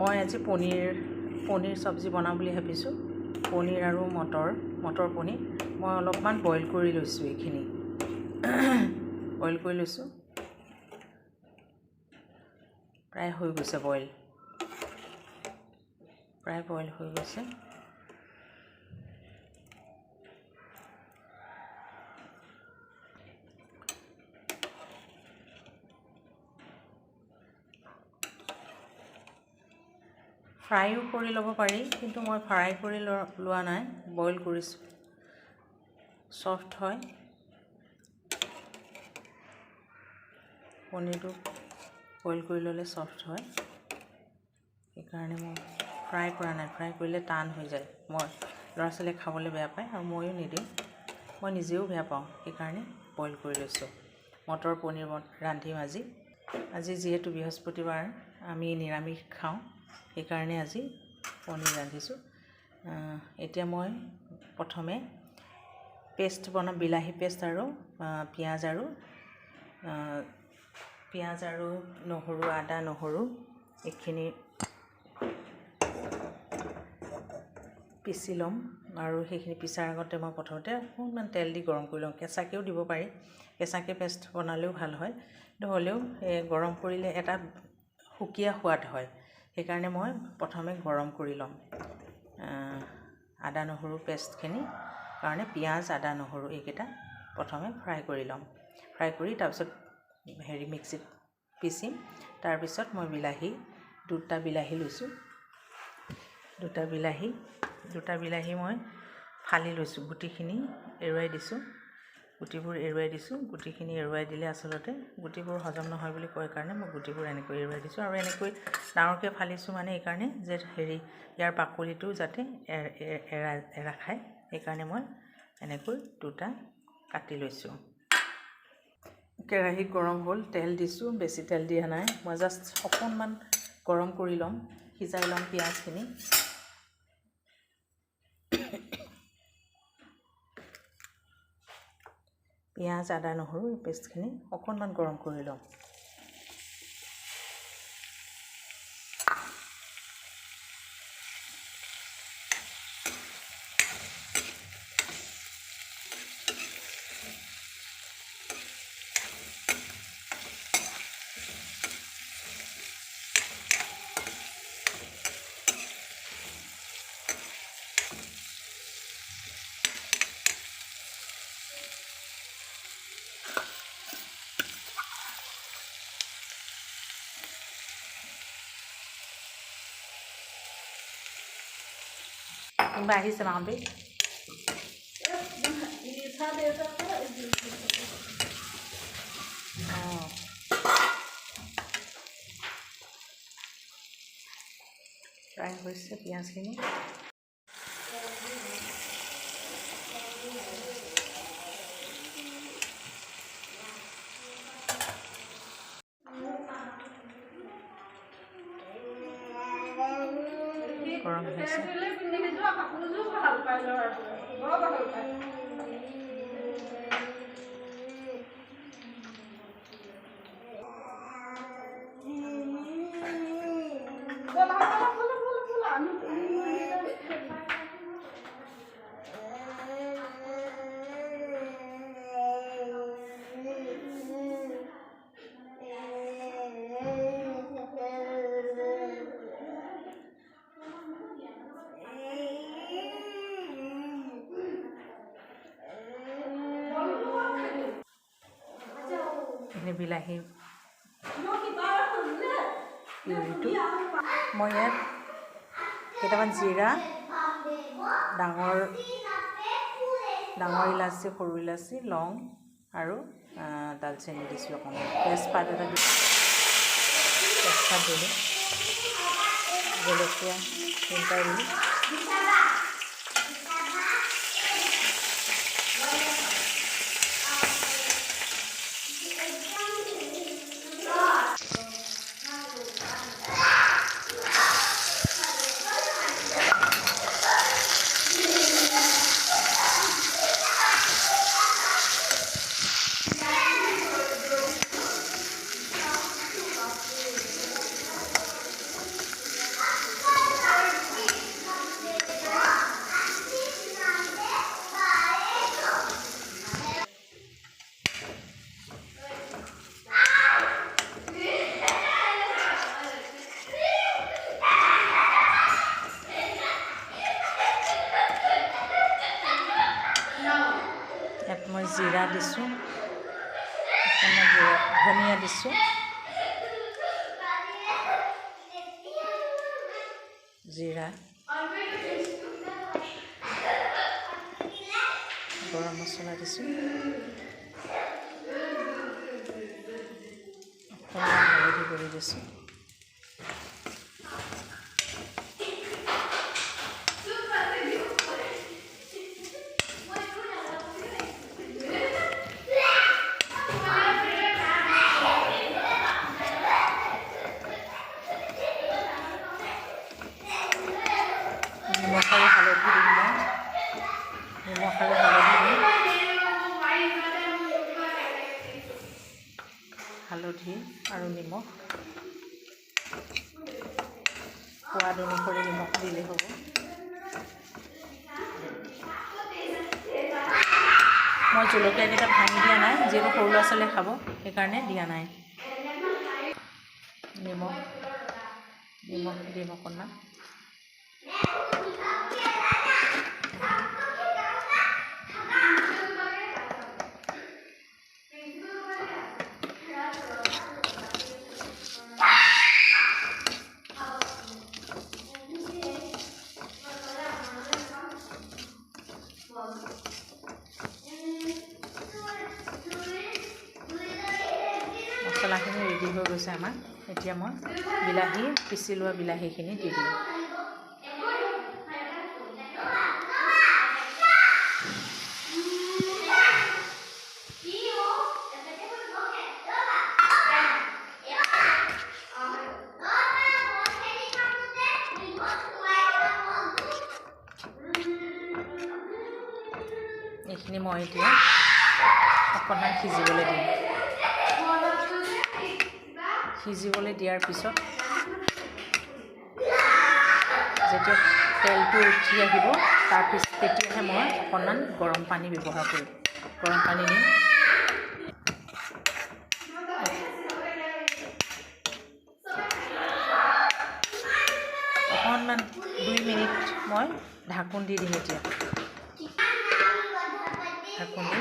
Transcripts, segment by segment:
মই আজি পনীৰ চব্জি বনাম বুলি ভাবিছোঁ। পনীৰ আৰু মটৰ পনীৰ মই অলপমান বইল কৰি লৈছোঁ। এইখিনি বইল কৰি লৈছোঁ, প্ৰায় হৈ গৈছে প্ৰায় বইল হৈ গৈছে। ফ্ৰাইও কৰি ল'ব পাৰি, কিন্তু মই ফ্ৰাই কৰি লোৱা নাই, বইল কৰিছোঁ। ছফ্ট হয় পনীৰটো, বইল কৰি ল'লে ছফ্ট হয়। সেইকাৰণে মই ফ্ৰাই কৰা নাই। ফ্ৰাই কৰিলে টান হৈ যায়, মই ল'ৰা ছোৱালীয়ে খাবলৈ বেয়া পায় আৰু ময়ো নিদিওঁ, মই নিজেও বেয়া পাওঁ। সেইকাৰণে বইল কৰি লৈছোঁ। মটৰ পনীৰ ৰান্ধিম আজি যিহেতু বৃহস্পতিবাৰ, আমি নিৰামিষ খাওঁ, সেইকাৰণে আজি পনীৰ ৰান্ধিছোঁ। এতিয়া মই প্ৰথমে পেষ্ট বনাম, বিলাহী পেষ্ট আৰু পিঁয়াজ আৰু নহৰু, আদা নহৰু এইখিনি পিচি ল'ম। আৰু সেইখিনি পিছাৰ আগতে মই প্ৰথমতে অকণমান তেল দি গৰম কৰি লওঁ। কেঁচাকৈও দিব পাৰি, কেঁচাকৈ পেষ্ট বনালেও ভাল হয়, কিন্তু হ'লেও গৰম কৰিলে এটা সুকীয়া সোৱাদ হয়। সেইকাৰণে মই প্ৰথমে গৰম কৰি ল'ম। আদা নহৰু পেষ্টখিনি কাৰণে পিঁয়াজ, আদা নহৰু এইকেইটা প্ৰথমে ফ্ৰাই কৰি ল'ম। ফ্ৰাই কৰি তাৰপিছত মিক্সিত পিচিম। তাৰপিছত মই দুটা বিলাহী লৈছোঁ। দুটা বিলাহী মই ফালি লৈছোঁ, গুটিখিনি এৰুৱাই দিছোঁ। গুটিখিনি এৰুৱাই দিলে আচলতে গুটিবোৰ হজম নহয় বুলি কয় কাৰণে মই গুটিবোৰ এনেকৈ এৰুৱাই দিছোঁ। আৰু এনেকৈ ডাঙৰকৈ ফালিছোঁ মানে এইকাৰণে যে ইয়াৰ বাকলিটো যাতে এৰা খায়, সেইকাৰণে মই এনেকৈ দুটা কাটি লৈছোঁ। কেৰাহী গৰম হ'ল, তেল দিছোঁ, বেছি তেল দিয়া নাই। মই জাষ্ট অকণমান গৰম কৰি ল'ম, সিজাই ল'ম পিঁয়াজখিনি। পিঁয়াজ, আদা নহৰু পেষ্টখিনি অকণমান গৰম কৰি ল'ম। কোনোবা আহিছে মাহঁতে? ফ্ৰাই হৈছে পিঁয়াজখিনি। গৰম হৈছে। বিলাহী পিউৰিটো মই ইয়াত কেইটামান জিৰা, ডাঙৰ ইলাচি, সৰু ইলাচি, লং আৰু দালচেনি দিছোঁ। অকণমান তেজপাত দিলোঁ, জলকীয়া তিনিটা দিলোঁ। জিৰা দিছোঁ, অকণমান ধনিয়া দিছোঁ, জিৰা, গৰম মছলা দিছোঁ, অকণমান হালধি গুড়ি দিছোঁ, নিমখ আৰু হালধি দিম মই, নিমখ আৰু হালধি দিম, হালধি আৰু নিমখ, সোৱাদ অনুসৰি নিমখ দিলেই হ'ব। মই জলকীয়াকেইটা ভাঙি দিয়া নাই, যিহেতু সৰু ল'ৰা ছোৱালীয়ে খাব সেইকাৰণে দিয়া নাই। নিমখ দিম অকণমান, মছলাখিনি ৰেডি হৈ গৈছে আমাৰ। এতিয়া মই পিচি লোৱা বিলাহীখিনি দি দিম। এইখিনি মই এতিয়া অকণমান সিজিবলৈ দিম। সিজিবলৈ দিয়াৰ পিছত যেতিয়া তেলটো উঠি আহিব তেতিয়াহে মই অকণমান গৰম পানী ব্যৱহাৰ কৰিম। গৰম পানী দিম, অকণমান 2 মিনিট মই ঢাকোন দি দিম। এতিয়া ঢাকোন দি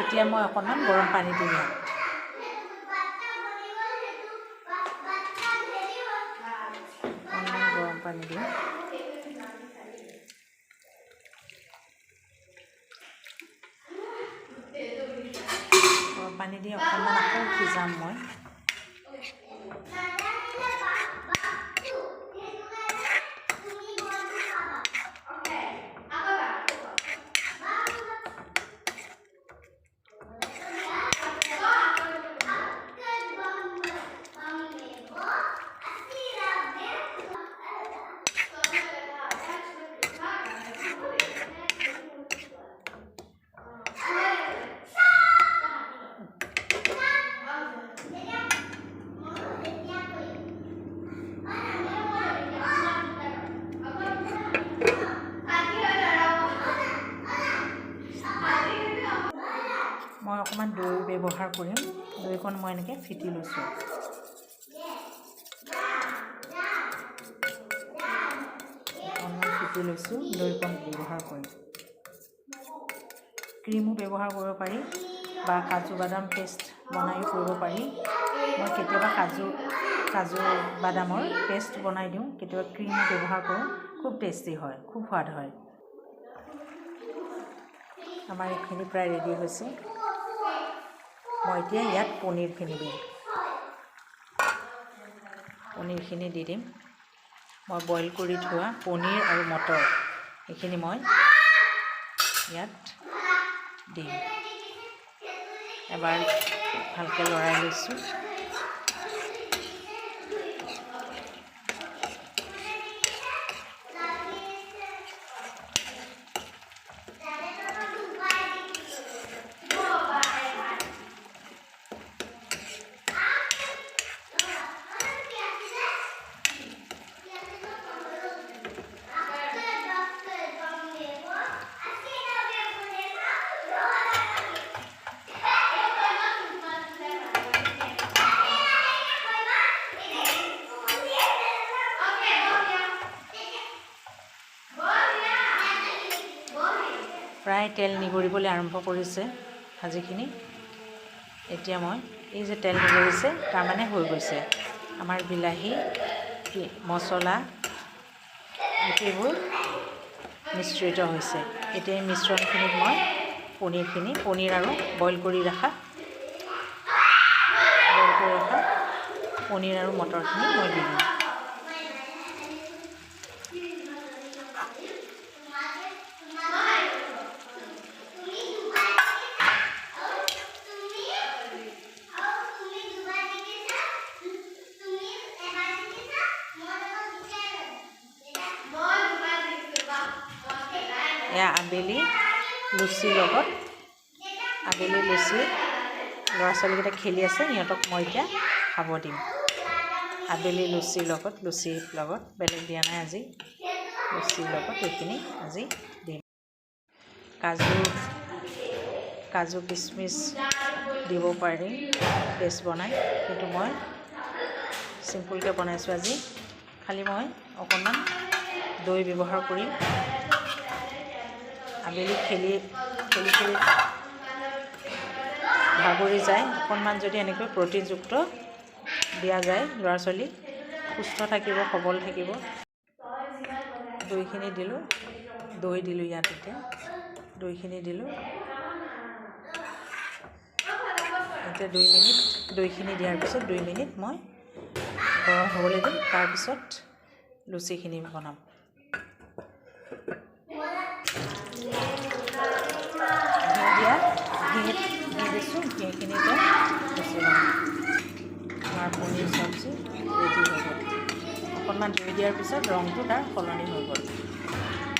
এতিয়া মই অকণমান গৰম পানী দিম। অকণমান গৰম পানী দিম। গৰম পানী দি অকণমান আকৌ সিজাম মই। মই অকণমান দৈ ব্যৱহাৰ কৰিম। দৈকণ মই এনেকৈ ফেটি লৈছোঁ। অকণমান ফেটি লৈছোঁ, দৈকণ ব্যৱহাৰ কৰিম। ক্ৰীমো ব্যৱহাৰ কৰিব পাৰি। বা কাজু বাদাম পেষ্ট বনাইও কৰিব পাৰি। মই কেতিয়াবা কাজু বাদামৰ পেষ্ট বনাই দিওঁ, কেতিয়াবা ক্ৰীম ব্যৱহাৰ কৰোঁ। খুব টেষ্টি হয়, খুব সোৱাদ হয়। আমাৰ এইখিনি প্ৰায় ৰেডি হৈছে। মই এতিয়া ইয়াত পনীৰখিনি দিম। পনীৰখিনি দি দিম। মই বইল কৰি থোৱা পনীৰ আৰু মটৰ এইখিনি মই ইয়াত দিম। এবাৰ ভালকৈ লৰাই লৈছোঁ। প্ৰায় তেল নিগৰিবলৈ আৰম্ভ কৰিছে ভাজিখিনি। এতিয়া মই এই যে তেল নিগৰিছে তাৰমানে হৈ গৈছে। আমাৰ বিলাহী মছলা গোটেইবোৰ মিশ্ৰিত হৈছে। এতিয়া এই মিশ্ৰণখিনিত মই পনীৰ আৰু বইল কৰি ৰখা পনীৰ আৰু মটৰখিনি মই দি দিম। এয়া আবেলি লুচিৰ লগত ল'ৰা ছোৱালীকেইটা খেলি আছে, সিহঁতক মই এতিয়া খাব দিম। আবেলি লুচিৰ লগত বেলেগ দিয়া নাই আজি। লুচিৰ লগত এইখিনি আজি দিম। কাজু কিচমিচ দিব পাৰি পেষ্ট বনাই, কিন্তু মই চিম্পুলকৈ বনাইছোঁ আজি। খালি মই অকণমান দৈ ব্যৱহাৰ কৰিম। আবেলি খেলি ভাগৰি যায়, অকণমান যদি এনেকৈ প্ৰটিনযুক্ত দিয়া যায়, ল'ৰা ছোৱালী সুস্থ থাকিব, সবল থাকিব। দৈখিনি দিলোঁ, ইয়াত এতিয়া দৈখিনি দিলোঁ। এতিয়া 2 মিনিট দৈখিনি দিয়াৰ পিছত 2 মিনিট মই গৰম হ'বলৈ দিম। তাৰপিছত লুচিখিনি বনাম। ঘি দিছোঁ, ঘিখিনিতে লুচি বনাম। আমাৰ পনীৰ চব্জি ৰেডি হৈ গ'ল। অকণমান দৈ দিয়াৰ পিছত ৰংটো তাৰ সলনি হৈ গ'ল।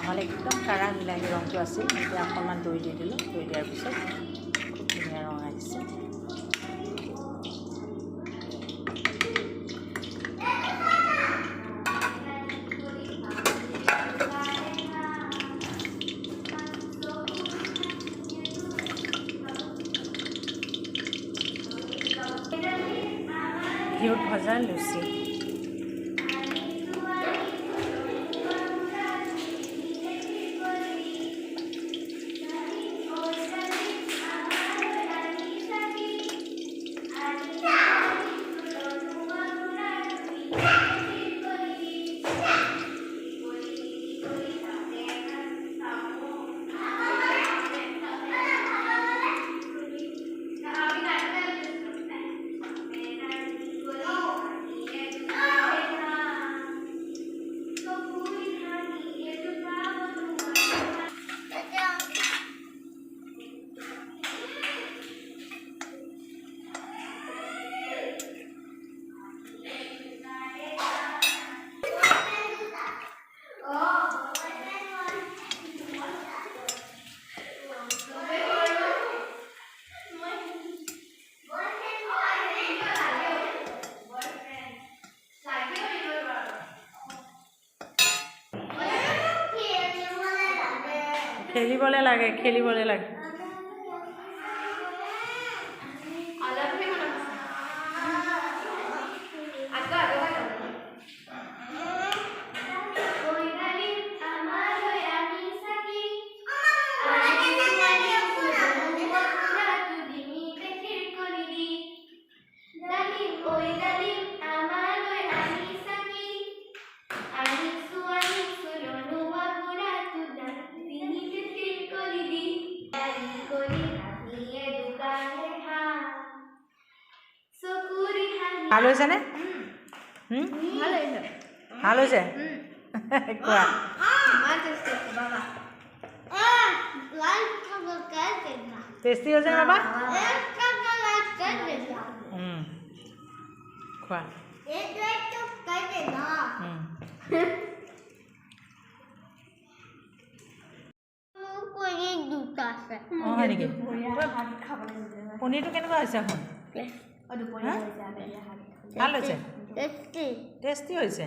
নহ'লে একদম কাঢ়া বিলাহী ৰংটো আছিল। এতিয়া অকণমান দৈ দি দিলোঁ। দৈ দিয়াৰ পিছত খুব ধুনীয়া ৰং আহিছে। ঘিউত ভজা লুচি। খেলিবলৈ লাগে। ভাল হৈছেনে? ভাল হৈছে কোৱা টেষ্টি হৈছে বাবা খোৱা হয় নেকি পনীৰটো কেনেকুৱা হৈছে এখন ভাল হৈছে টেষ্টি হৈছে